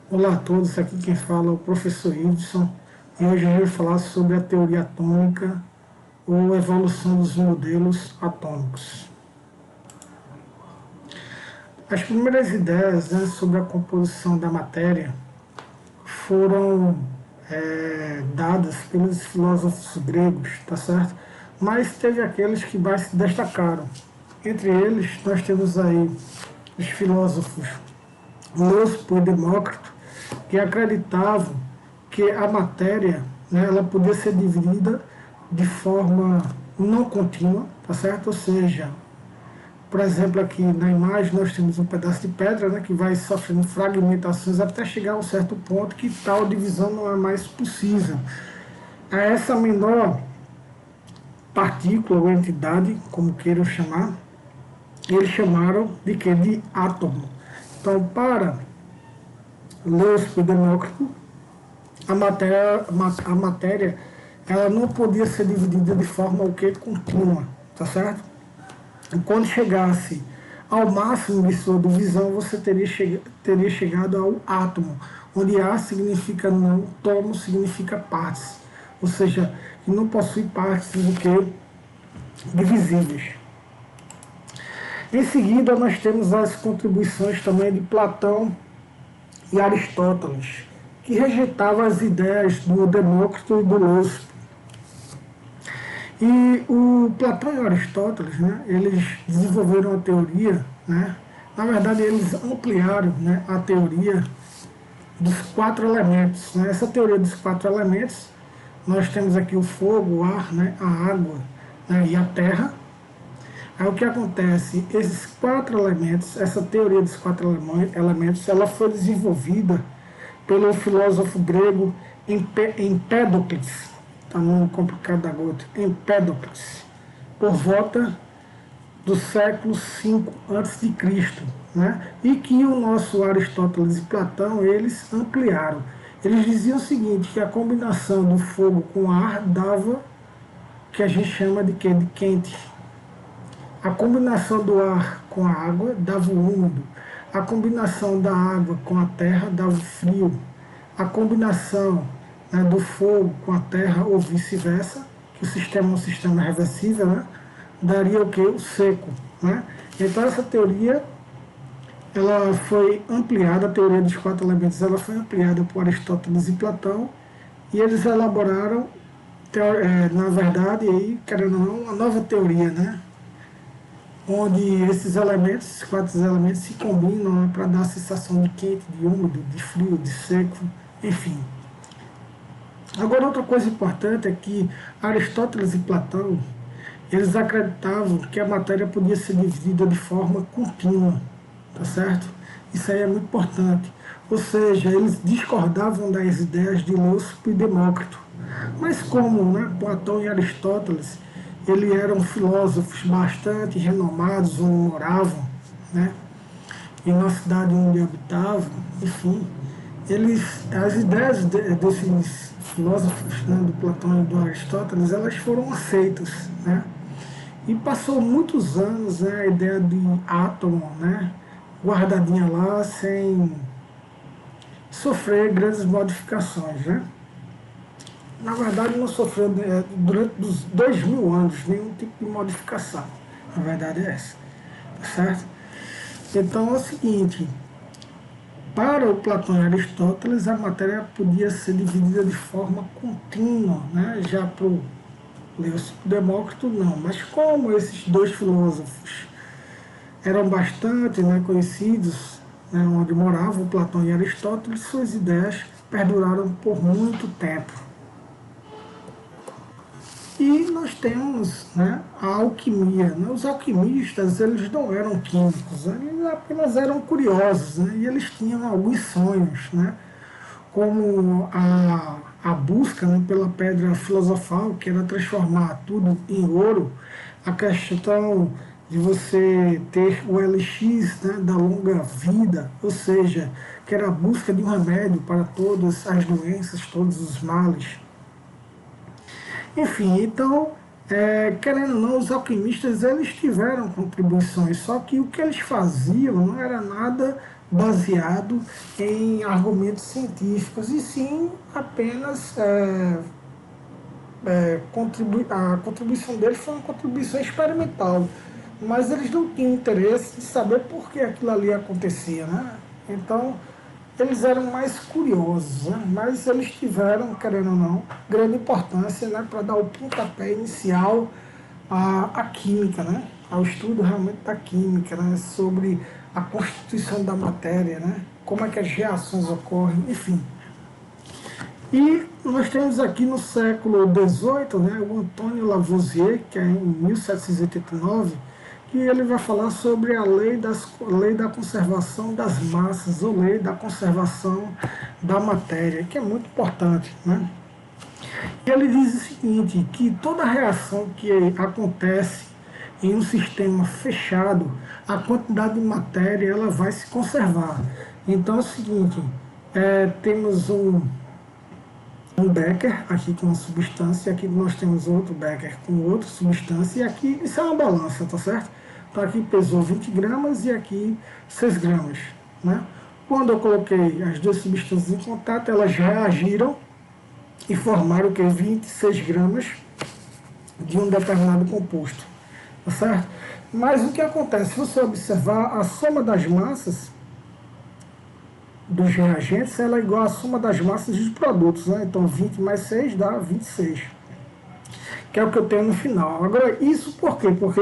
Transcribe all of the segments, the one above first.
Olá a todos, aqui quem fala é o professor Hudson e hoje eu vou falar sobre a teoria atômica ou evolução dos modelos atômicos. As primeiras ideias sobre a composição da matéria foram dadas pelos filósofos gregos, tá certo? Mas teve aqueles que mais se destacaram. Entre eles, nós temos aí os filósofos Leucipo e Demócrito, que acreditavam que a matéria, né, ela podia ser dividida de forma não contínua, tá certo? Ou seja, por exemplo, aqui na imagem nós temos um pedaço de pedra, né, que vai sofrendo fragmentações até chegar a um certo ponto que tal divisão não é mais possível. A essa menor partícula ou entidade, como queiram chamar, eles chamaram de que? De átomo. Então, para Leucipo e Demócrito, a matéria ela não podia ser dividida de forma o que? Contínua, tá certo? E quando chegasse ao máximo de sua divisão, você teria chegado ao átomo, onde A significa não, tomo significa partes, ou seja, que não possui partes do que divisíveis. Em seguida, nós temos as contribuições também de Platão e Aristóteles, que rejeitavam as ideias do Demócrito e do Leucipo. E o Platão e Aristóteles, né, eles desenvolveram a teoria, né, na verdade eles ampliaram, né, a teoria dos quatro elementos. Né. Essa teoria dos quatro elementos, nós temos aqui o fogo, o ar, né, a água, né, e a terra. Aí o que acontece? Esses quatro elementos, essa teoria dos quatro elementos, ela foi desenvolvida pelo filósofo grego Empédocles, está nome complicado da gota, Empédocles, por volta do século V a.C., né? E que o nosso Aristóteles e Platão, eles ampliaram. Eles diziam o seguinte, que a combinação do fogo com ar dava o que a gente chama de quê? De quente. A combinação do ar com a água dava o úmido. A combinação da água com a terra dava o frio. A combinação, né, do fogo com a terra ou vice-versa, que o sistema é um sistema reversível, né, daria o que? O seco. Né? Então essa teoria ela foi ampliada, a teoria dos quatro elementos ela foi ampliada por Aristóteles e Platão, e eles elaboraram, na verdade, aí, querendo ou não, uma nova teoria, né? Onde esses elementos, esses quatro elementos se combinam, né, para dar a sensação de quente, de úmido, de frio, de seco, enfim. Agora, outra coisa importante é que Aristóteles e Platão, eles acreditavam que a matéria podia ser dividida de forma contínua, tá certo? Isso aí é muito importante. Ou seja, eles discordavam das ideias de Leucipo e Demócrito. Mas como, né, Platão e Aristóteles, eles eram filósofos bastante renomados onde moravam, né, e na cidade onde habitavam, enfim, as ideias desses filósofos, né, do Platão e do Aristóteles, elas foram aceitas, né, e passou muitos anos, né, a ideia de átomo, né, guardadinha lá sem sofrer grandes modificações, né. Na verdade, não sofreu durante os 2000 anos nenhum tipo de modificação. A verdade é essa, tá certo? Então é o seguinte, para o Platão e Aristóteles, a matéria podia ser dividida de forma contínua, né? Já para o Leucipo e Demócrito, não. Mas como esses dois filósofos eram bastante, né, conhecidos, né, onde moravam Platão e Aristóteles, suas ideias perduraram por muito tempo. E nós temos, né, a alquimia. Né? Os alquimistas, eles não eram químicos, eles apenas eram curiosos, né? E eles tinham alguns sonhos, né? Como a busca, né, pela pedra filosofal, que era transformar tudo em ouro, a questão de você ter o LX, né, da longa vida, ou seja, que era a busca de um remédio para todas as doenças, todos os males. Enfim, então, querendo ou não, os alquimistas eles tiveram contribuições, só que o que eles faziam não era nada baseado em argumentos científicos, e sim apenas a contribuição deles foi uma contribuição experimental, mas eles não tinham interesse de saber por que aquilo ali acontecia, né? Então, eles eram mais curiosos, né? Mas eles tiveram, querendo ou não, grande importância, né, para dar o pontapé inicial à química, né? Ao estudo realmente da química, né? Sobre a constituição da matéria, né? Como é que as reações ocorrem, enfim. E nós temos aqui no século XVIII, né, o Antônio Lavoisier, que é em 1789, que ele vai falar sobre a lei da conservação das massas, ou lei da conservação da matéria, que é muito importante, né? E ele diz o seguinte, que toda reação que acontece em um sistema fechado, a quantidade de matéria ela vai se conservar. Então é o seguinte, temos um becker aqui com uma substância, aqui nós temos outro becker com outra substância, e aqui isso é uma balança, tá certo? Então aqui pesou 20 gramas e aqui 6 gramas, né? Quando eu coloquei as duas substâncias em contato, elas reagiram e formaram o que? 26 gramas de um determinado composto, tá certo? Mas o que acontece? Se você observar a soma das massas dos reagentes, ela é igual à soma das massas dos produtos, né? Então 20 mais 6 dá 26, que é o que eu tenho no final. Agora, isso por quê? Porque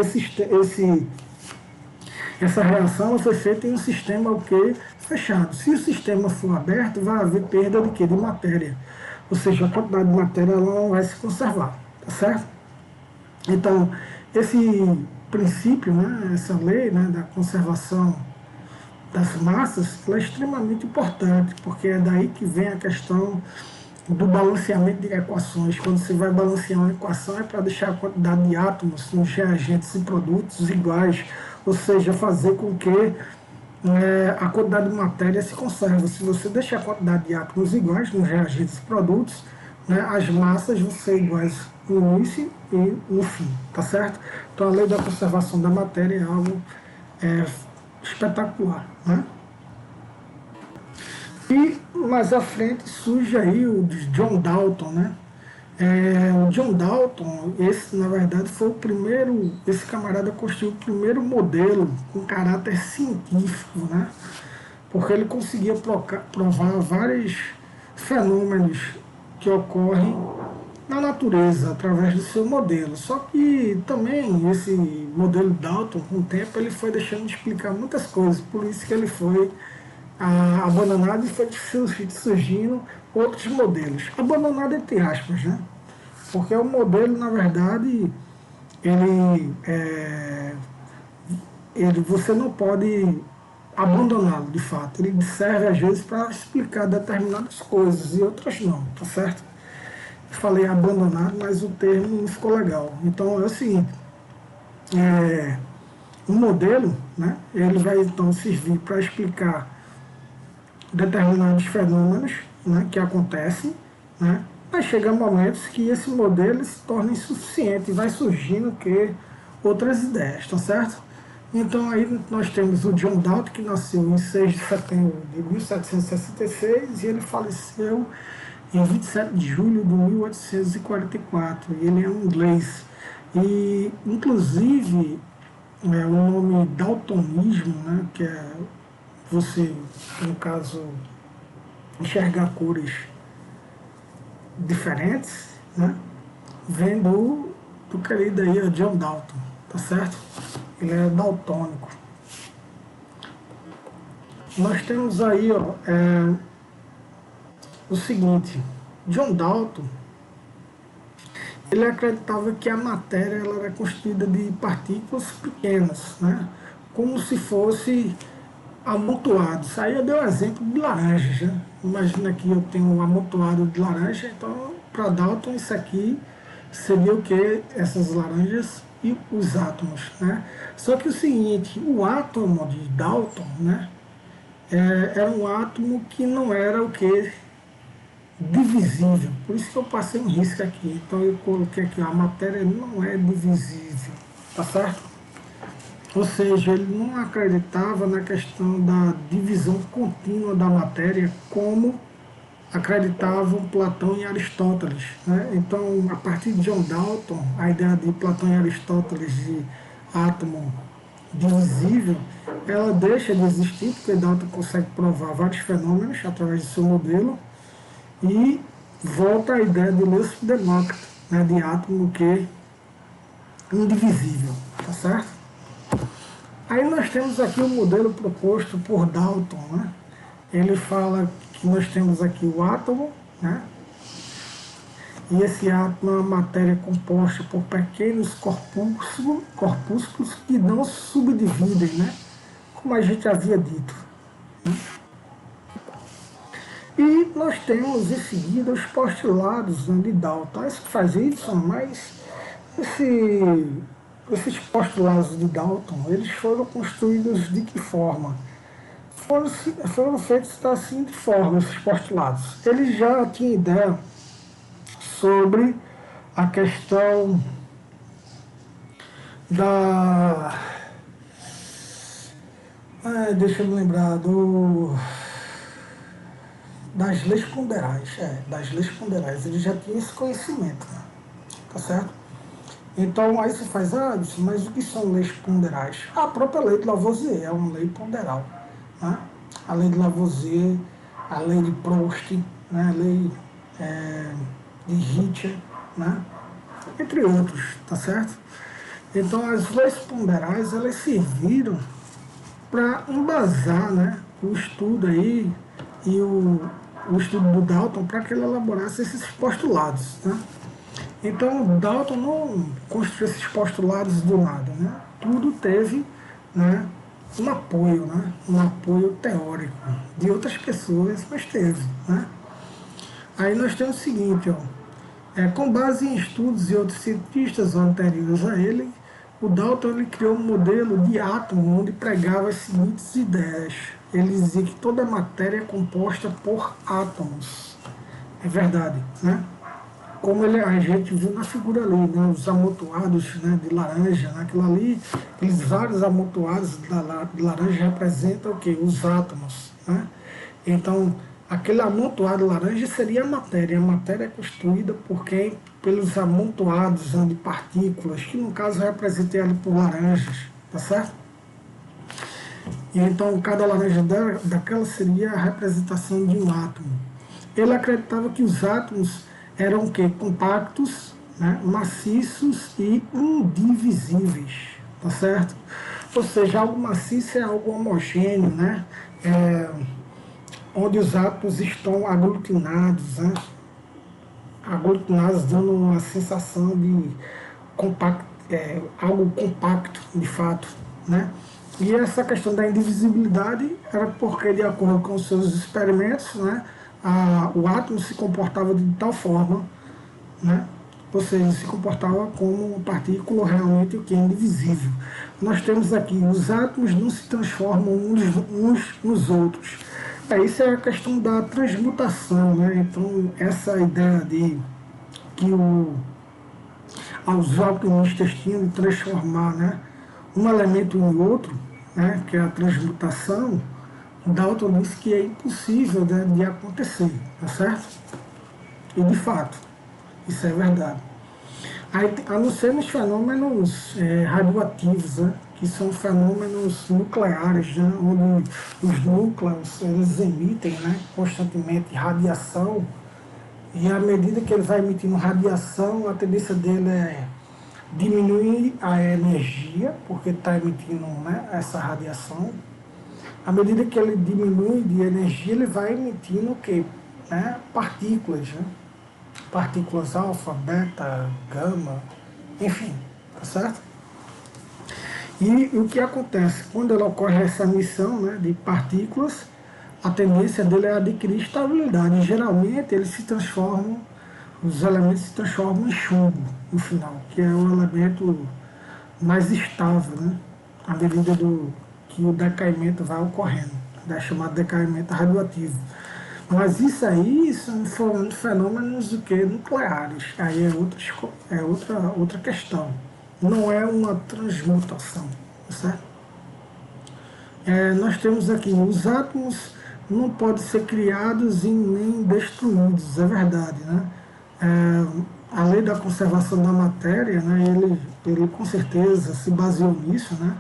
essa reação foi feita em um sistema o quê? Fechado. Se o sistema for aberto, vai haver perda de quê? De matéria. Ou seja, a quantidade de matéria ela não vai se conservar, tá certo? Então, esse princípio, né, essa lei, né, da conservação das massas, ela é extremamente importante, porque é daí que vem a questão do balanceamento de equações. Quando você vai balancear uma equação, é para deixar a quantidade de átomos nos reagentes e produtos iguais, ou seja, fazer com que a quantidade de matéria se conserve. Se você deixar a quantidade de átomos iguais nos reagentes e produtos, né, as massas vão ser iguais no início e no fim, tá certo? Então a lei da conservação da matéria é algo espetacular, né? E mais à frente surge aí o de John Dalton, né? O John Dalton, esse na verdade foi o primeiro, esse camarada construiu o primeiro modelo com caráter científico, né? Porque ele conseguia provar vários fenômenos que ocorrem na natureza através do seu modelo. Só que também esse modelo Dalton, com o tempo, ele foi deixando de explicar muitas coisas, por isso que ele foi abandonado e foi surgindo outros modelos. Abandonado entre aspas, né? Porque o modelo, na verdade, você não pode abandoná-lo, de fato. Ele serve, às vezes, para explicar determinadas coisas e outras não, tá certo? Eu falei abandonado, mas o termo não ficou legal. Então, é o seguinte, o modelo, né, ele vai, então, servir para explicar determinados fenômenos, né, que acontecem, né, mas chega momentos que esse modelo se torna insuficiente e vai surgindo que outras ideias, tá certo? Então aí nós temos o John Dalton, que nasceu em 6 de setembro de 1766 e ele faleceu em 27 de julho de 1844. E ele é um inglês. E inclusive o nome daltonismo, né, que é você, no caso, enxergar cores diferentes, né? Vem do querido aí, o John Dalton, tá certo? Ele é daltônico. Nós temos aí, o seguinte, John Dalton, ele acreditava que a matéria ela era constituída de partículas pequenas, né? Como se fosse amontoados. Aí eu dei um exemplo de laranjas, né? Imagina que eu tenho um amontoado de laranja, então para Dalton isso aqui seria o que? Essas laranjas e os átomos, né? Só que o seguinte, o átomo de Dalton, né, era um átomo que não era o que? Divisível. Por isso que eu passei um risco aqui. Então eu coloquei aqui, a matéria não é divisível, tá certo? Ou seja, ele não acreditava na questão da divisão contínua da matéria como acreditavam Platão e Aristóteles, né? Então, a partir de John Dalton, a ideia de Platão e Aristóteles de átomo divisível, ela deixa de existir, porque Dalton consegue provar vários fenômenos através do seu modelo, e volta à ideia de Lúcio Demócrito, né, de átomo que é indivisível, tá certo? Aí nós temos aqui o modelo proposto por Dalton, né? Ele fala que nós temos aqui o átomo, né? E esse átomo é uma matéria composta por pequenos corpúsculos que não subdividem, né? Como a gente havia dito. E nós temos em seguida os postulados, né, de Dalton. Isso que faz isso, mas esses postulados de Dalton, eles foram construídos de que forma? Foram feitos da seguinte forma, esses postulados. Ele já tinha ideia sobre a questão da... deixa eu me lembrar das leis ponderais. Das leis ponderais. Ele já tinha esse conhecimento, né? Tá certo? Então, aí você faz, mas o que são leis ponderais? A própria lei de Lavoisier é uma lei ponderal. Né? A lei de Lavoisier, a lei de Proust, né? A lei de Ritchie, né? Entre outros, tá certo? Então, as leis ponderais, elas serviram para embasar, né, o estudo aí e o estudo do Dalton para que ele elaborasse esses postulados, né? Então, Dalton não construiu esses postulados do nada, né? Tudo teve, né, um apoio teórico de outras pessoas, mas teve, né? Aí nós temos o seguinte, com base em estudos e outros cientistas anteriores a ele, o Dalton ele criou um modelo de átomo onde pregava as seguintes ideias. Ele dizia que toda matéria é composta por átomos. É verdade, né? Como a gente viu na figura ali, né, os amontoados, né, de laranja, naquilo ali, aqueles vários amontoados de laranja representam o quê? Os átomos, né? Então, aquele amontoado de laranja seria a matéria. A matéria é construída por quem? Pelos amontoados, né, de partículas, que no caso representam ali por laranjas, tá certo? E então, cada laranja daquela seria a representação de um átomo. Ele acreditava que os átomos eram o quê? Compactos, né, maciços e indivisíveis, tá certo? Ou seja, algo maciço é algo homogêneo, né? Onde os átomos estão aglutinados, né? Aglutinados dando uma sensação de algo compacto, de fato, né? E essa questão da indivisibilidade era porque, de acordo com os seus experimentos, né, o átomo se comportava de tal forma, né, ou seja, se comportava como uma partícula realmente que é indivisível. Nós temos aqui, os átomos não se transformam uns nos outros. Isso é a questão da transmutação, né? Então, essa ideia de que os alquimistas tinham de transformar, né, um elemento em outro, né, que é a transmutação, Dalton disse que é impossível, né, de acontecer, tá certo? E de fato, isso é verdade. Aí, a não ser nos fenômenos radioativos, né, que são fenômenos nucleares, né, onde os núcleos eles emitem, né, constantemente radiação, e à medida que ele vai emitindo radiação, a tendência dele é diminuir a energia, porque está emitindo, né, essa radiação. À medida que ele diminui de energia, ele vai emitindo o quê? Partículas, né? Partículas alfa, beta, gama, enfim, tá certo? E o que acontece? Quando ela ocorre essa emissão, né, de partículas, a tendência dele é adquirir estabilidade. E, geralmente eles se transformam, os elementos se transformam em chumbo no final, que é o elemento mais estável, né? À medida que o decaimento vai ocorrendo, é chamado decaimento radioativo. Mas isso aí são fenômenos do que? Nucleares. Aí é outra questão. Não é uma transmutação, certo? Nós temos aqui, os átomos não podem ser criados e nem destruídos, é verdade, né? A lei da conservação da matéria, né, ele com certeza se baseou nisso, né?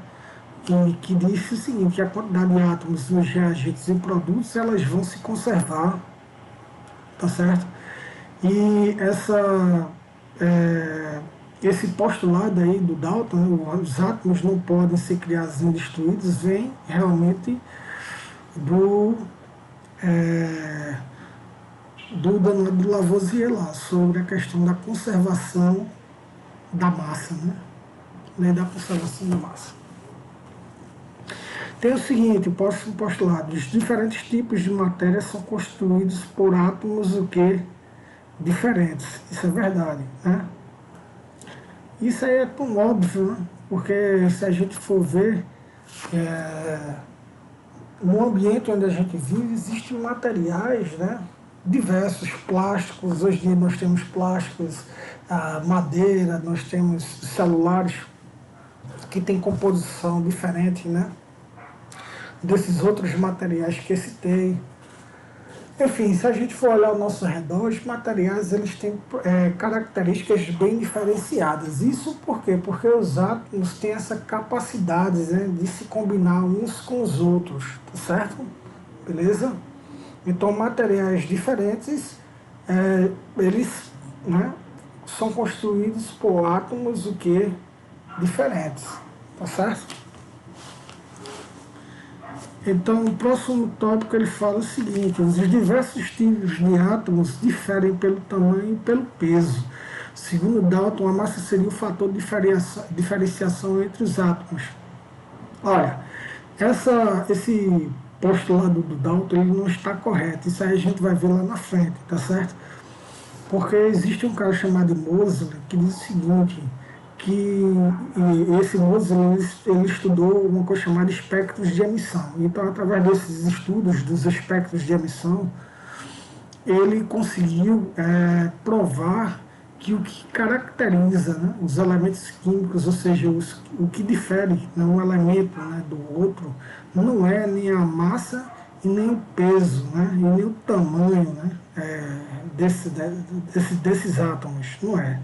Que diz o seguinte, que a quantidade de átomos nos reagentes e produtos, elas vão se conservar, tá certo? E esse postulado aí do Dalton, né, os átomos não podem ser criados e destruídos, vem realmente do, é, do danado Lavoisier lá, sobre a questão da conservação da massa, né? Lei da conservação da massa. Tem o seguinte, próximo postulado, os diferentes tipos de matéria são constituídos por átomos o que? Diferentes. Isso é verdade, né? Isso aí é tão óbvio, né? Porque se a gente for ver, no ambiente onde a gente vive, existem materiais, né, diversos, plásticos. Hoje em dia nós temos plásticos, madeira, nós temos celulares que têm composição diferente, né, desses outros materiais que eu citei. Enfim, se a gente for olhar ao nosso redor, os materiais eles têm características bem diferenciadas. Isso por quê? Porque os átomos têm essa capacidade, né, de se combinar uns com os outros, tá certo? Beleza? Então, materiais diferentes, eles, né, são construídos por átomos o que? Diferentes, tá certo? Então, o próximo tópico ele fala o seguinte: os diversos tipos de átomos diferem pelo tamanho e pelo peso. Segundo Dalton, a massa seria o fator de diferenciação entre os átomos. Olha, esse postulado do Dalton ele não está correto. Isso aí a gente vai ver lá na frente, tá certo? Porque existe um cara chamado Moseley que diz o seguinte, que esse Moseley ele estudou uma coisa chamada espectros de emissão. Então, através desses estudos dos espectros de emissão, ele conseguiu provar que o que caracteriza, né, os elementos químicos, ou seja, o que difere, né, um elemento, né, do outro, não é nem a massa e nem o peso, né, e nem o tamanho, né, desses átomos. Não é.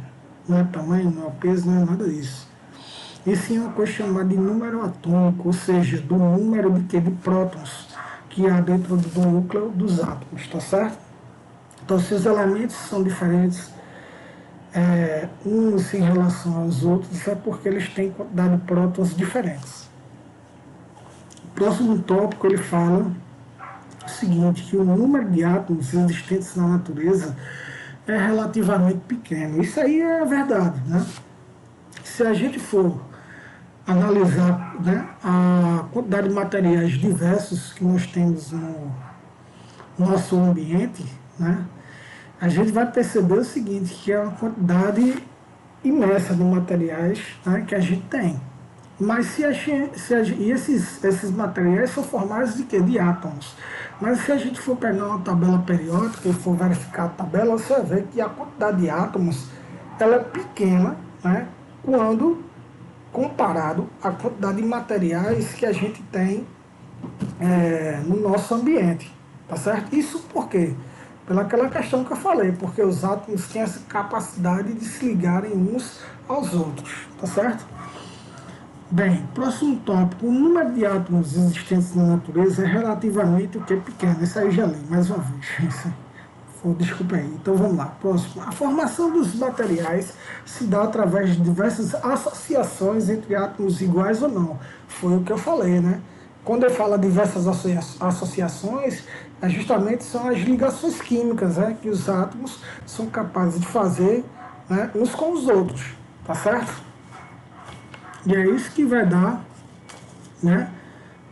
Não é tamanho, não é peso, não é nada disso. E sim é uma coisa chamada de número atômico, ou seja, do número de prótons que há dentro do núcleo dos átomos, tá certo? Então, se os elementos são diferentes uns em relação aos outros, é porque eles têm quantidade de prótons diferentes. O próximo tópico ele fala o seguinte, que o número de átomos existentes na natureza é relativamente pequeno. Isso aí é verdade, né? Se a gente for analisar, né, a quantidade de materiais diversos que nós temos no nosso ambiente, né, a gente vai perceber o seguinte, que é uma quantidade imensa de materiais, né, que a gente tem. Mas esses materiais são formados de quê? De átomos. Mas se a gente for pegar uma tabela periódica e for verificar a tabela, você vai ver que a quantidade de átomos ela é pequena, né, quando comparado à quantidade de materiais que a gente tem no nosso ambiente. Tá certo? Isso por quê? Pelaquela questão que eu falei, porque os átomos têm essa capacidade de se ligarem uns aos outros. Tá certo? Bem, próximo tópico. O número de átomos existentes na natureza é relativamente o que é pequeno. Isso aí já li, mais uma vez. Desculpa aí. Então vamos lá. Próximo. A formação dos materiais se dá através de diversas associações entre átomos iguais ou não. Foi o que eu falei, né? Quando eu falo de diversas associações, justamente são as ligações químicas, né, que os átomos são capazes de fazer, né, uns com os outros. Tá certo? E é isso que vai dar, né,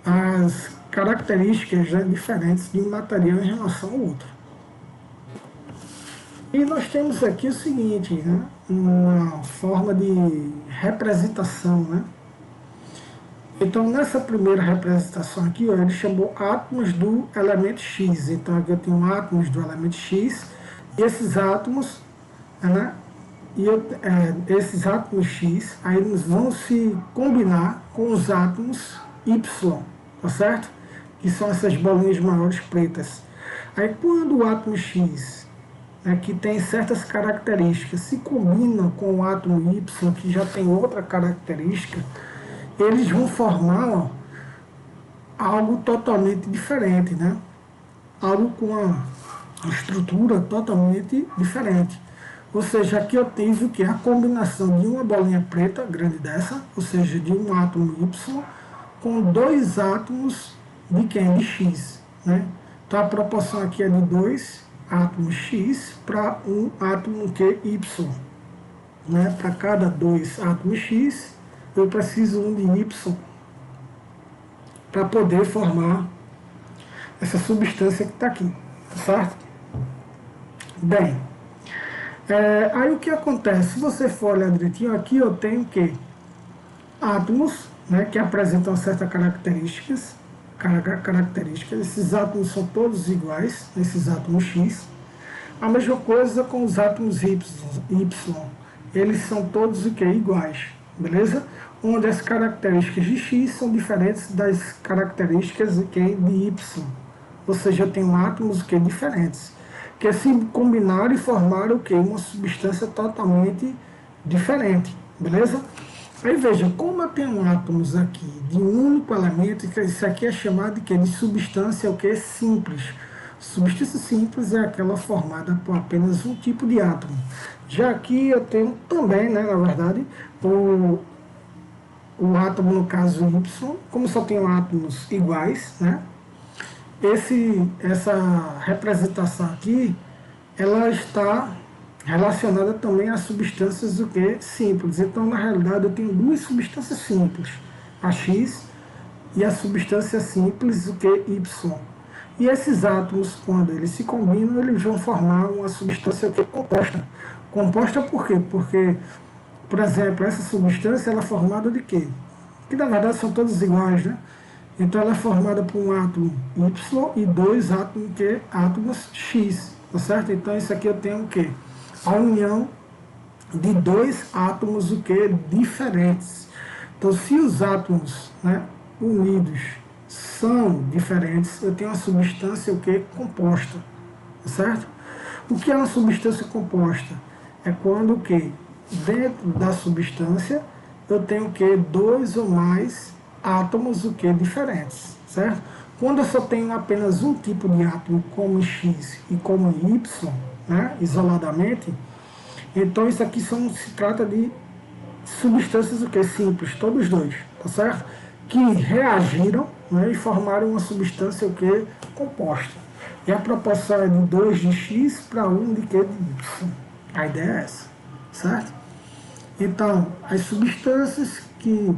as características, né, diferentes de um material em relação ao outro. E nós temos aqui o seguinte, né, uma forma de representação, né? Então, nessa primeira representação aqui, ó, ele chamou átomos do elemento X. Então, aqui eu tenho átomos do elemento X, e esses átomos, né, esses átomos X, aí eles vão se combinar com os átomos Y, tá certo? Que são essas bolinhas maiores pretas. Aí quando o átomo X, que tem certas características, se combina com o átomo Y, que já tem outra característica, eles vão formar algo totalmente diferente, né? Algo com uma estrutura totalmente diferente. Ou seja, aqui eu tive o que? A combinação de uma bolinha preta grande dessa, ou seja, de um átomo Y, com dois átomos de quem? De X. Né? Então a proporção aqui é de 2 átomos X para um átomo que Y. Né? Para cada 2 átomos X, eu preciso um de Y para poder formar essa substância que está aqui. Certo? Bem, aí o que acontece? Se você for olhar direitinho, aqui eu tenho que átomos, né, que apresentam certas características. Esses átomos são todos iguais, esses átomos X. A mesma coisa com os átomos Y. Eles são todos o que? Iguais, beleza? Onde as características de X são diferentes das características de Y. Ou seja, eu tenho átomos que diferentes, que se combinaram e formaram o que? Uma substância totalmente diferente, beleza? Aí veja, como eu tenho átomos aqui de um único elemento, isso aqui é chamado de substância o que? Simples. Substância simples é aquela formada por apenas um tipo de átomo. Já aqui eu tenho também, né, na verdade, o átomo no caso Y, como só tenho átomos iguais, né? Essa representação aqui, ela está relacionada também a substâncias o que? Simples. Então, na realidade, eu tenho duas substâncias simples, a X e a substância simples o que? Y. E esses átomos, quando eles se combinam, eles vão formar uma substância que é composta. Composta por quê? Porque, por exemplo, essa substância ela é formada de quê? Que na verdade são todos iguais, né? Então ela é formada por um átomo Y e dois átomos X, tá certo? Então isso aqui eu tenho o quê? A união de dois átomos o quê? Diferentes. Então se os átomos, né, unidos são diferentes, eu tenho uma substância o quê? Composta, tá certo? O que é uma substância composta? É quando o quê? Dentro da substância eu tenho o quê? Dois ou mais átomos o que? Diferentes, certo? Quando eu só tenho apenas um tipo de átomo, como X e como Y, né, isoladamente, então isso aqui se trata de substâncias o que? Simples, todos dois, tá certo? Que reagiram, né, e formaram uma substância o que? Composta. E a proporção é de 2 de X para 1 de que? De Y. A ideia é essa, certo? Então, as substâncias que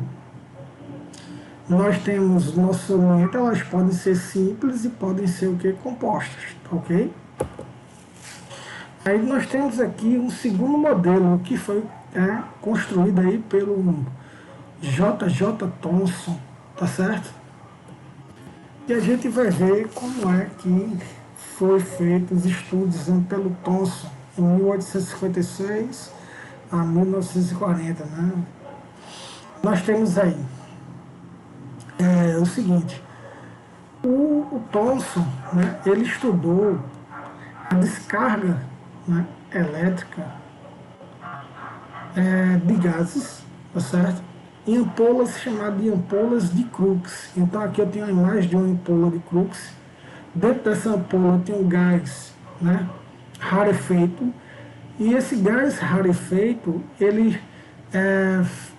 nós temos no nosso elemento, elas podem ser simples e podem ser o que? Compostas, ok? Aí nós temos aqui um segundo modelo que foi construído aí pelo J.J. Thomson, tá certo? E a gente vai ver como é que foi feito os estudos pelo Thomson em 1856 a 1940, né? Nós temos aí o seguinte, o Thomson, né, ele estudou a descarga, né, elétrica de gases, tá certo? Em ampolas chamadas de ampolas de Crookes. Então aqui eu tenho a imagem de uma ampola de Crookes. Dentro dessa ampola tem um gás, né, rarefeito, e esse gás rarefeito, ele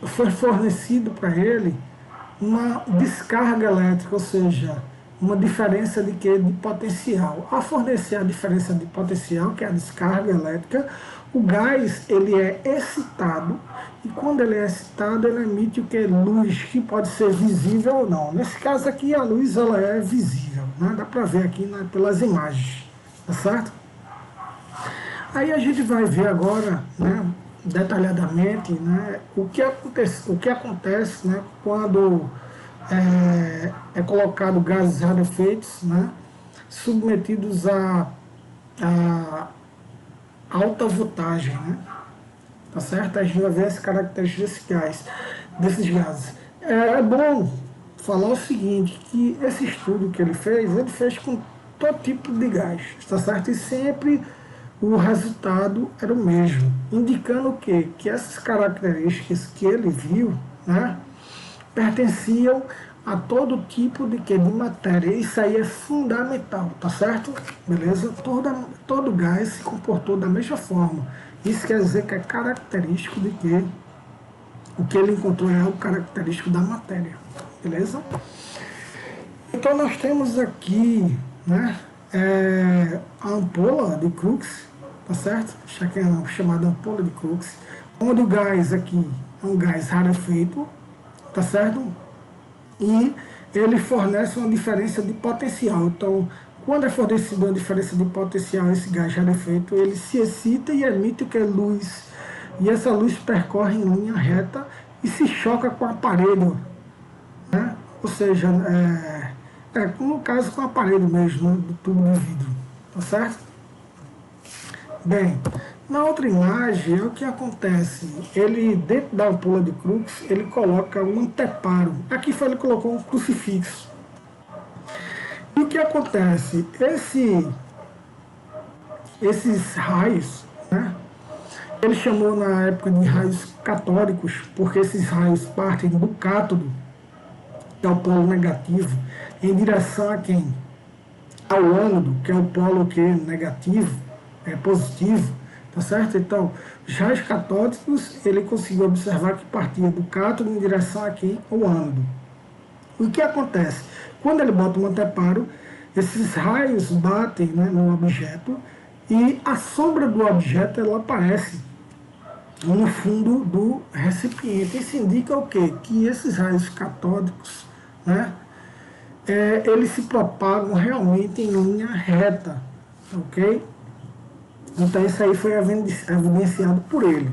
foi fornecido para ele uma descarga elétrica, ou seja, uma diferença de quê? De potencial. Ao fornecer a diferença de potencial, que é a descarga elétrica, o gás ele é excitado, e quando ele é excitado, ele emite o que? Luz, que pode ser visível ou não. Nesse caso aqui, a luz ela é visível, né? Dá para ver aqui, né, pelas imagens, tá certo? Aí a gente vai ver agora, né, detalhadamente, né, o que acontece, né, quando é colocado gases rarefeitos, né, submetidos a alta voltagem, né? tá certo? A gente vai ver as características desses gases. É bom falar o seguinte, que esse estudo que ele fez com todo tipo de gás, tá certo? E sempre o resultado era o mesmo, indicando o quê? Que essas características que ele viu, né, pertenciam a todo tipo de, que, de matéria. Isso aí é fundamental, tá certo? Beleza? Todo gás se comportou da mesma forma. Isso quer dizer que é característico de que o que ele encontrou é o característico da matéria. Beleza? Então nós temos aqui, né, a ampola de Crookes, tá certo? Isso aqui é chamada ampola de Crookes, onde o gás aqui é um gás rarefeito, tá certo? E ele fornece uma diferença de potencial. Então, quando é fornecida uma diferença de potencial, esse gás rarefeito, ele se excita e emite o que é luz. E essa luz percorre em linha reta e se choca com o aparelho, né? Ou seja, no caso com o aparelho mesmo, né, do tubo de vidro, tá certo? Bem, na outra imagem, é o que acontece. Ele, dentro da ampola de Crookes, ele coloca um anteparo. Aqui ele colocou um crucifixo. E o que acontece? Esses raios, né, ele chamou na época de raios catódicos, porque esses raios partem do cátodo, que é o polo negativo, em direção a quem? Ao ânodo, que é o polo que é negativo, é positivo, tá certo? Então, os raios catódicos, ele conseguiu observar que partia do cátodo em direção aqui ao ânodo. O que acontece? Quando ele bota um anteparo, esses raios batem, né, no objeto e a sombra do objeto ela aparece no fundo do recipiente. Isso indica o quê? Que esses raios catódicos, né, eles se propagam realmente em linha reta, ok? Então isso aí foi evidenciado por ele,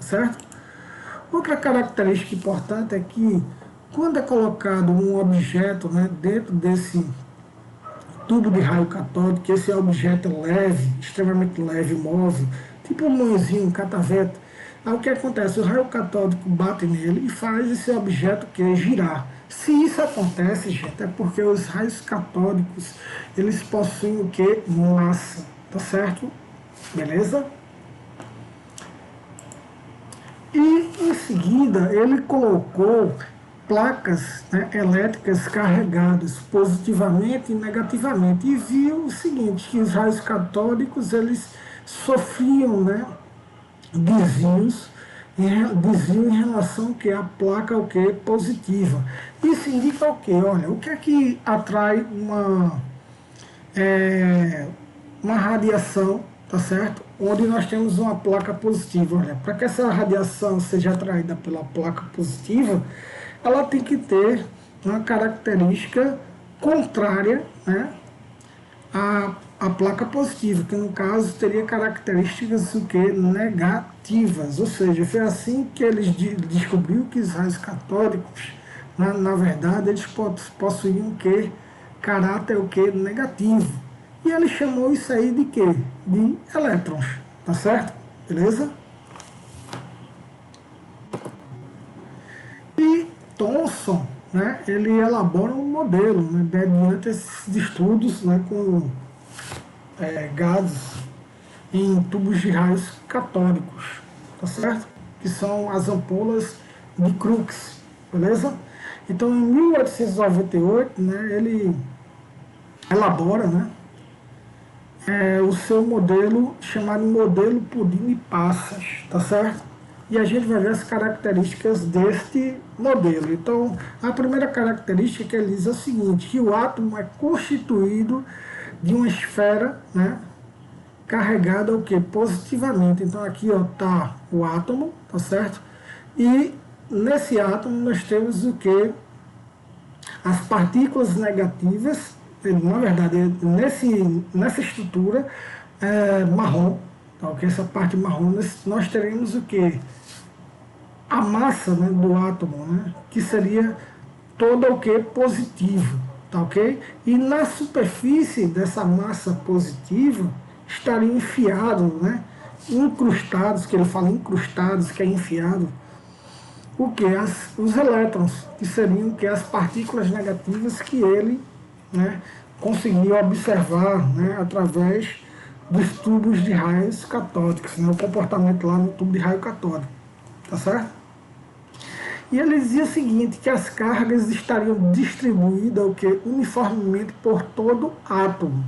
certo? Outra característica importante é que quando é colocado um objeto, né, dentro desse tubo de raio catódico, esse objeto é leve, extremamente leve, móvel, tipo um mãozinho, um catavento, aí o que acontece? O raio catódico bate nele e faz esse objeto que girar. Se isso acontece, gente, é porque os raios catódicos, eles possuem o que? Massa, tá certo? Beleza? E em seguida ele colocou placas, né, elétricas carregadas positivamente e negativamente e viu o seguinte, que os raios catódicos eles sofriam, né, desvio em relação que a placa o que positiva. Isso indica o que? Olha, o que é que atrai uma radiação, tá certo? Onde nós temos uma placa positiva. Olha, para que essa radiação seja atraída pela placa positiva, ela tem que ter uma característica contrária, né, à placa positiva, que no caso teria características o que? Negativas. Ou seja, foi assim que eles descobriu que os raios catódicos, na verdade, eles possuíam o que? Caráter o que? Negativo. E ele chamou isso aí de quê? De elétrons, tá certo? Beleza? E Thomson, né, ele elabora um modelo, né, mediante esses estudos, né, com gases em tubos de raios catódicos, tá certo? Que são as ampolas de Crookes, beleza? Então, em 1898, né, ele elabora, né, o seu modelo chamado modelo pudim e passas, tá certo? E a gente vai ver as características deste modelo. Então, a primeira característica que ele diz é o seguinte, que o átomo é constituído de uma esfera, né, carregada o que? Positivamente. Então aqui está o átomo, tá certo? E nesse átomo nós temos o que? As partículas negativas, na verdade, nessa estrutura marrom, tá, okay? Essa parte marrom, nós teremos o que? A massa, né, do átomo, né, que seria toda o que? Positivo, tá ok? E na superfície dessa massa positiva estaria enfiado, né, incrustados, que ele fala incrustados, que é enfiado, o que? Os elétrons, que seriam que as partículas negativas que ele, né, conseguiu observar, né, através dos tubos de raios catódicos, né, o comportamento lá no tubo de raio catódico, tá certo? E ele dizia o seguinte, que as cargas estariam distribuídas o que? Uniformemente por todo átomo.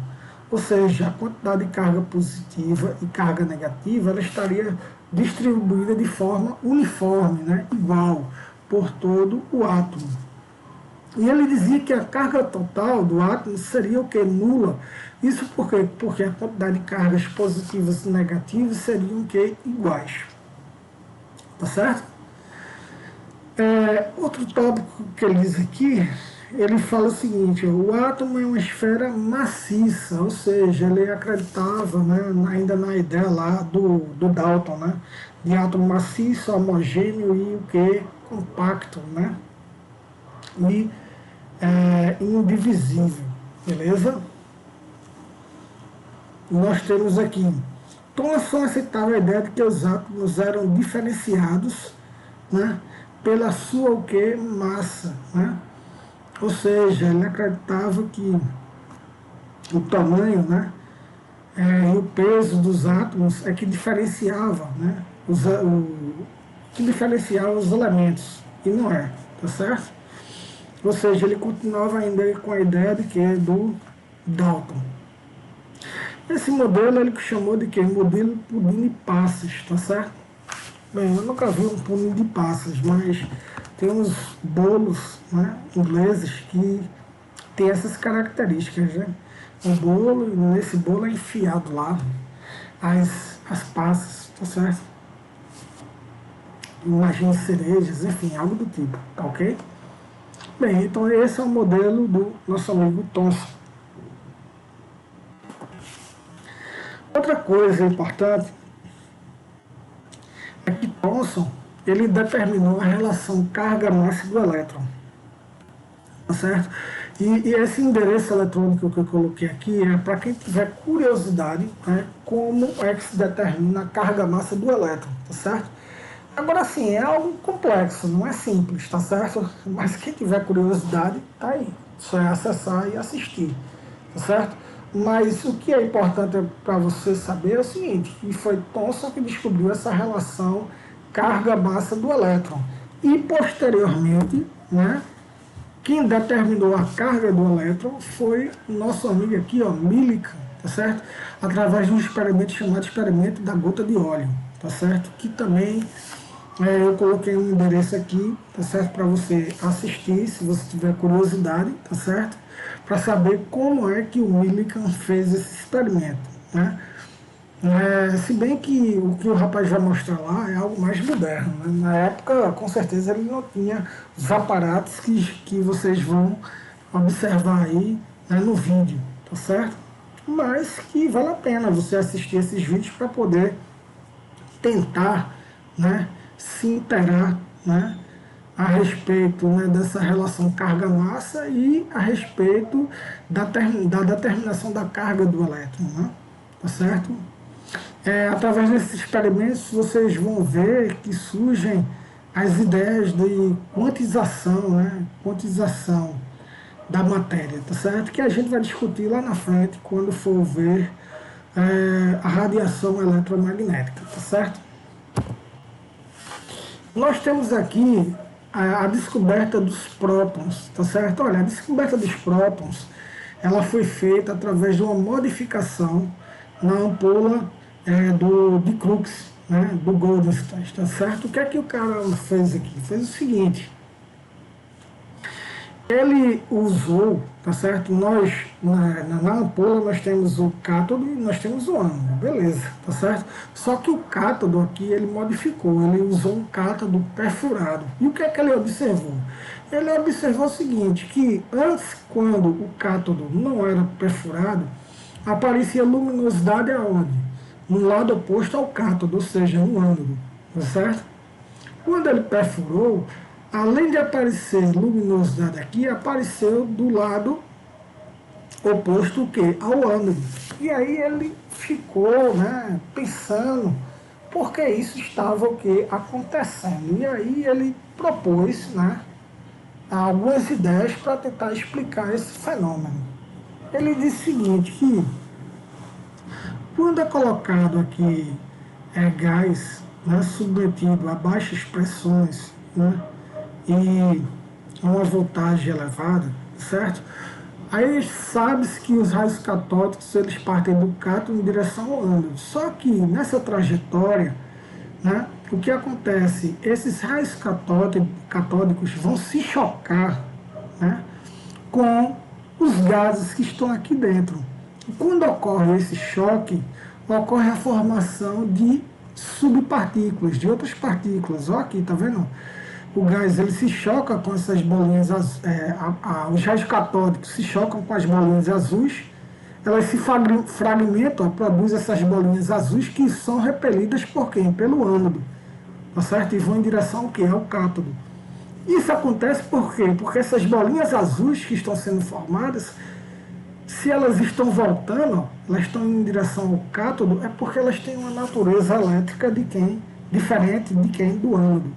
Ou seja, a quantidade de carga positiva e carga negativa ela estaria distribuída de forma uniforme, né? Igual, por todo o átomo. E ele dizia que a carga total do átomo seria o que? Nula. Isso por quê? Porque a quantidade de cargas positivas e negativas seriam o que? Iguais. Tá certo? Outro tópico que ele diz aqui, ele fala o seguinte, o átomo é uma esfera maciça, ou seja, ele acreditava, né, ainda na ideia lá do Dalton, né, de átomo maciço, homogêneo e o que? Compacto, né, e indivisível, beleza? Nós temos aqui, Thomson aceitava a ideia de que os átomos eram diferenciados, né, pela sua o que? Massa, né? Ou seja, ele acreditava que o tamanho, né, e o peso dos átomos é que diferenciava, né, que diferenciava os elementos, e não é, tá certo? Ou seja, ele continuava ainda com a ideia de que é do Dalton. Esse modelo ele chamou de que? Modelo pudim de passas, tá certo? Bem, eu nunca vi um pudim de passas, mas tem uns bolos, né, ingleses que tem essas características, né? O bolo, e nesse bolo é enfiado lá as passas, tá certo? Imagina cerejas, enfim, algo do tipo, tá ok? Bem, então esse é o modelo do nosso amigo Thomson. Outra coisa importante é que Thomson ele determinou a relação carga-massa do elétron, tá certo? E esse endereço eletrônico que eu coloquei aqui é para quem tiver curiosidade, né, como é que se determina a carga-massa do elétron, tá certo? Agora sim, é algo complexo, não é simples, tá certo? Mas quem tiver curiosidade, tá aí. Só é acessar e assistir, tá certo? Mas o que é importante para você saber é o seguinte, que foi Thomson que descobriu essa relação carga-massa do elétron. E posteriormente, né, quem determinou a carga do elétron foi o nosso amigo aqui, ó, Millikan, tá certo? Através de um experimento chamado experimento da gota de óleo, tá certo? Que também eu coloquei um endereço aqui, tá certo? Para você assistir, se você tiver curiosidade, tá certo? Para saber como é que o Millikan fez esse experimento, né? Se bem que o que o rapaz vai mostrar lá é algo mais moderno, né? Na época, com certeza, ele não tinha os aparatos que vocês vão observar aí, né, no vídeo, tá certo? Mas que vale a pena você assistir esses vídeos para poder tentar, né, se inteirar, né, a respeito, né, dessa relação carga-massa e a respeito da determinação da carga do elétron, né? Tá certo? Através desses experimentos vocês vão ver que surgem as ideias de quantização, né? Quantização da matéria, tá certo? Que a gente vai discutir lá na frente quando for ver a radiação eletromagnética, tá certo? Nós temos aqui a descoberta dos prótons, tá certo? Olha, a descoberta dos prótons, ela foi feita através de uma modificação na ampola de Crookes, né, do Goldstein, tá certo? O que é que o cara fez aqui? Fez o seguinte, ele usou, tá certo? Nós, na ampola, nós temos o cátodo e nós temos o ânodo, beleza, tá certo? Só que o cátodo aqui, ele modificou, ele usou um cátodo perfurado. E o que é que ele observou? Ele observou o seguinte, que antes, quando o cátodo não era perfurado, aparecia luminosidade aonde? No lado oposto ao cátodo, ou seja, no ânodo, tá certo? Quando ele perfurou, além de aparecer luminosidade aqui, apareceu do lado oposto o quê? Ao ânodo. E aí ele ficou, né, pensando por que isso estava o quê? Acontecendo. E aí ele propôs, né, algumas ideias para tentar explicar esse fenômeno. Ele disse o seguinte, que quando é colocado aqui gás, né, submetido a baixas pressões, né, e a uma voltagem elevada, certo? Aí sabe-se que os raios catódicos eles partem do cátodo em direção ao ânodo. Só que nessa trajetória, né, o que acontece? Esses raios catódicos vão se chocar, né, com os gases que estão aqui dentro. E quando ocorre esse choque, ocorre a formação de subpartículas, de outras partículas. Olha aqui, tá vendo? O gás ele se choca com essas bolinhas, os raios catódicos se chocam com as bolinhas azuis, elas se fragmentam, produzem essas bolinhas azuis que são repelidas por quem? Pelo ânodo, tá certo? E vão em direção ao quê? Ao cátodo. Isso acontece por quê? Porque essas bolinhas azuis que estão sendo formadas, se elas estão voltando, elas estão em direção ao cátodo, é porque elas têm uma natureza elétrica de quem? Diferente de quem? Do ânodo.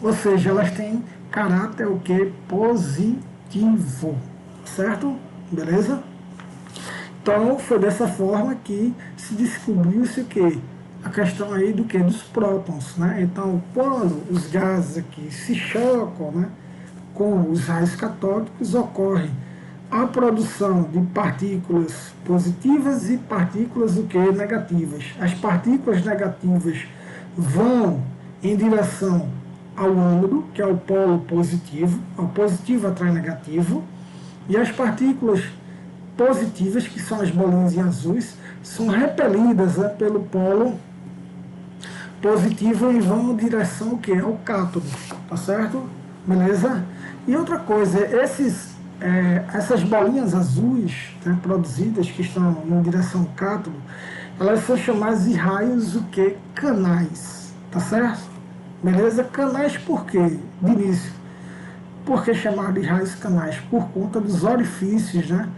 Ou seja, elas têm caráter o que? Positivo. Certo? Beleza? Então foi dessa forma que se descobriu-se o que? A questão aí do que? Dos prótons. Né? Então, quando os gases aqui se chocam, né, com os raios catódicos, ocorre a produção de partículas positivas e partículas o que? Negativas. As partículas negativas vão em direção ao ânodo, que é o polo positivo, o positivo atrai negativo, e as partículas positivas, que são as bolinhas azuis, são repelidas, né, pelo polo positivo e vão em direção ao que? Ao cátodo, tá certo? Beleza? E outra coisa, essas bolinhas azuis, né, produzidas, que estão em direção ao cátodo, elas são chamadas de raios o que? Canais, tá certo? Beleza? Canais por quê? De início. Por que chamar de raios canais? Por conta dos orifícios, né,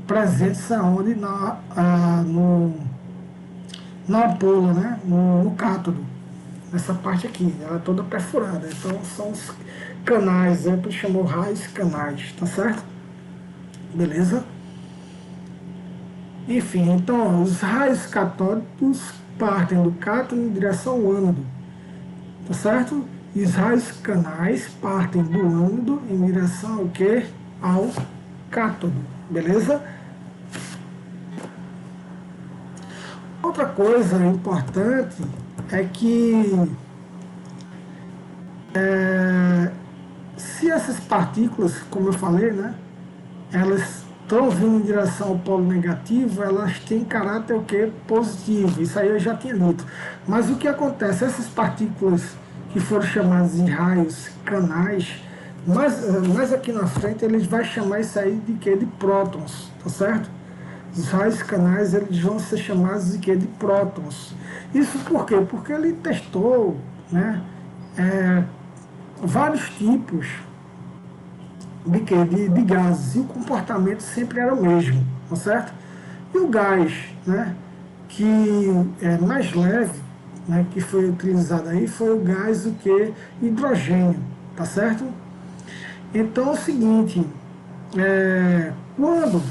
presentes aonde? Na ampola, né, no cátodo. Nessa parte aqui, ela é toda perfurada. Então são os canais, ele chamou raios canais, tá certo? Beleza? Enfim, então os raios catódicos partem do cátodo em direção ao ânodo, tá certo? E os raios canais partem do ânodo em direção ao que? Ao cátodo, beleza? Outra coisa importante é que se essas partículas, como eu falei, né, elas estão vindo em direção ao polo negativo, elas têm caráter o quê? Positivo. Isso aí eu já tinha dito. Mas o que acontece? Essas partículas que foram chamadas de raios canais, mas aqui na frente eles vão chamar isso aí de quê? De prótons, tá certo? Os raios canais eles vão ser chamados de quê? De prótons. Isso por quê? Porque ele testou, né, vários tipos de quê? De gases, e o comportamento sempre era o mesmo, tá certo? E o gás, né, que é mais leve, né, que foi utilizado aí, foi o gás o que? Hidrogênio, tá certo? Então é o seguinte, quando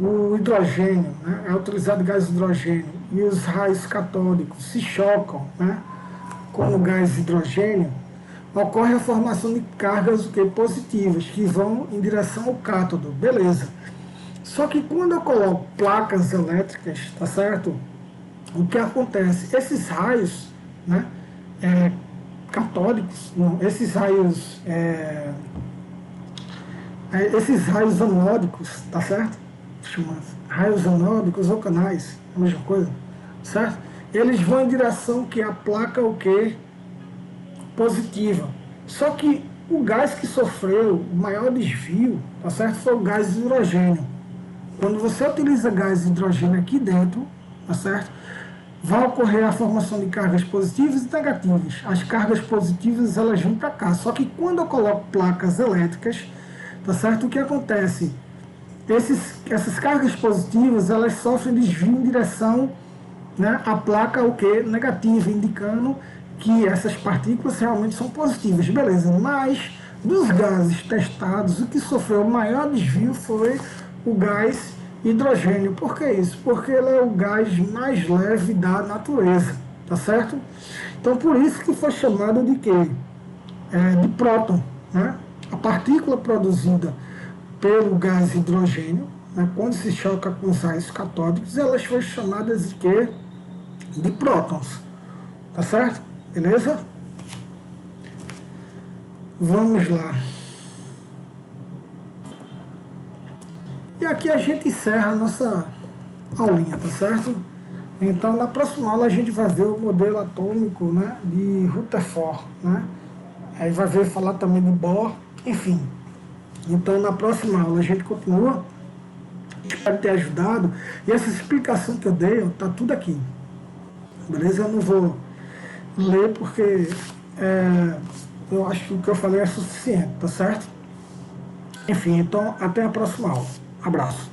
o hidrogênio, né, é utilizado gás hidrogênio e os raios catódicos se chocam, né, com o gás hidrogênio, ocorre a formação de cargas o que? Positivas, que vão em direção ao cátodo, beleza. Só que quando eu coloco placas elétricas, tá certo? O que acontece? Esses raios, né, catódicos, não, esses raios anódicos, tá certo? Raios anódicos ou canais, a mesma coisa, certo? Eles vão em direção que a placa o que? Positiva. Só que o gás que sofreu o maior desvio, tá certo? Foi o gás hidrogênio. Quando você utiliza gás hidrogênio aqui dentro, tá certo? Vai ocorrer a formação de cargas positivas e negativas. As cargas positivas elas vêm para cá. Só que quando eu coloco placas elétricas, tá certo? O que acontece? essas cargas positivas, elas sofrem desvio em direção, né, à placa o que? Negativa, indicando que essas partículas realmente são positivas, beleza. Mas dos gases testados, o que sofreu o maior desvio foi o gás hidrogênio. Por que isso? Porque ele é o gás mais leve da natureza, tá certo? Então por isso que foi chamado de quê? De próton, né? A partícula produzida pelo gás hidrogênio, né, quando se choca com os raios catódicos, elas foram chamadas de quê? De prótons, tá certo? Beleza? Vamos lá. E aqui a gente encerra a nossa aulinha, tá certo? Então, na próxima aula a gente vai ver o modelo atômico, né, de Rutherford, né? Aí vai ver falar também de Bohr, enfim. Então, na próxima aula a gente continua. Espero ter ajudado. E essa explicação que eu dei, ó, tá tudo aqui. Beleza? Eu não vou ler porque eu acho que o que eu falei é suficiente, tá certo? Enfim, então até a próxima aula. Abraço.